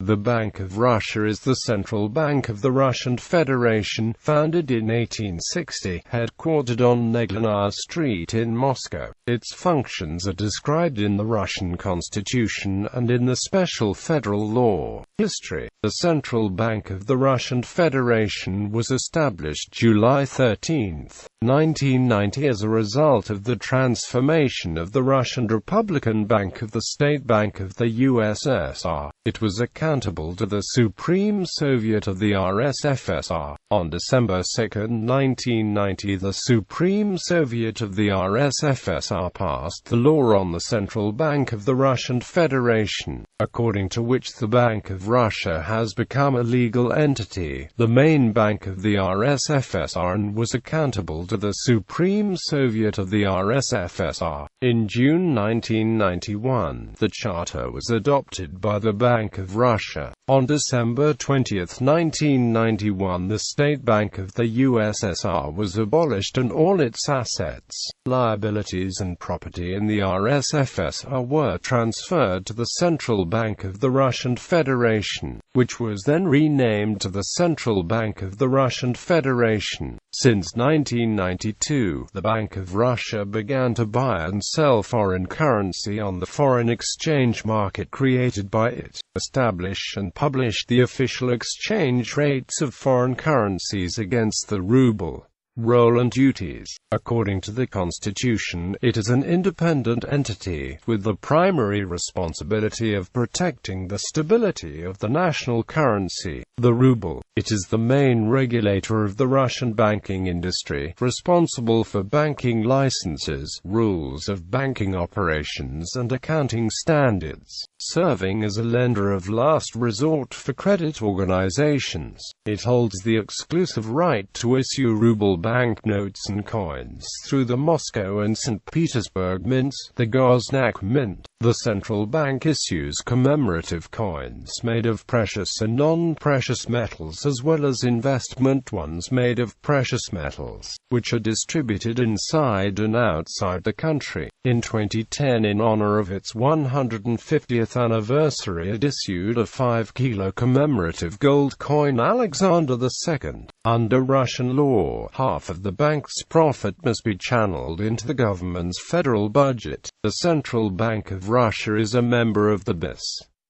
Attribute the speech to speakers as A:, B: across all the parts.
A: The Bank of Russia is the central bank of the Russian Federation, founded in 1860, headquartered on Neglinnaya Street in Moscow. Its functions are described in the Russian Constitution and in the special federal law. History. The Central Bank of the Russian Federation was established July 13, 1990 as a result of the transformation of the Russian Republican Bank of the State Bank of the USSR. It was accountable to the Supreme Soviet of the RSFSR. On December 2, 1990, the Supreme Soviet of the RSFSR passed the law on the Central Bank of the Russian Federation, according to which the Bank of Russia has become a legal entity, the main bank of the RSFSR, and was accountable to the Supreme Soviet of the RSFSR. In June 1991, the charter was adopted by the Bank of Russia. On December 20, 1991, the State Bank of the USSR was abolished and all its assets, liabilities and property in the RSFSR were transferred to the Central Bank of the Russian Federation, which was then renamed to the Central Bank of the Russian Federation. Since 1992, the Bank of Russia began to buy and sell foreign currency on the foreign exchange market created by it, establish and publish the official exchange rates of foreign currencies against the ruble, roll and duties. According to the Constitution, it is an independent entity, with the primary responsibility of protecting the stability of the national currency, the ruble. It is the main regulator of the Russian banking industry, responsible for banking licenses, rules of banking operations and accounting standards, serving as a lender of last resort for credit organizations. It holds the exclusive right to issue ruble banknotes and coins through the Moscow and St. Petersburg mints, the Goznak Mint. The central bank issues commemorative coins made of precious and non-precious metals, as well as investment ones made of precious metals, which are distributed inside and outside the country. In 2010, in honor of its 150th anniversary, it issued a 5-kilo commemorative gold coin Alexander II. Under Russian law, half of the bank's profit must be channeled into the government's federal budget. The Central Bank of Russia is a member of the BIS.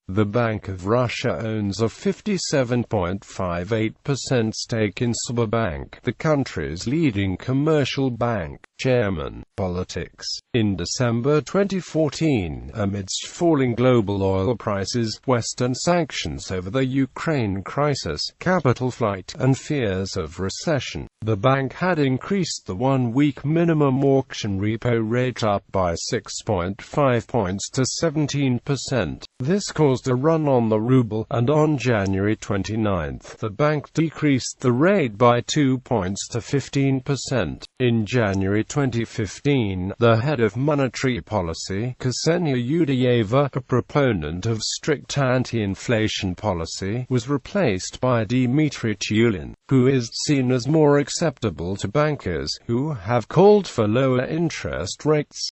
A: The Bank of Russia owns a 57.58% stake in Sberbank, the country's leading commercial bank. Chairman. Politics. In December 2014, amidst falling global oil prices, Western sanctions over the Ukraine crisis, capital flight, and fears of recession, the bank had increased the one-week minimum auction repo rate up by 6.5 points to 17%. This caused a run on the ruble, and on January 29, the bank decreased the rate by 2 points to 15%. In January 2015, the head of monetary policy, Ksenia Yudyeva, a proponent of strict anti-inflation policy, was replaced by Dmitry Tulin, who is seen as more acceptable to bankers, who have called for lower interest rates.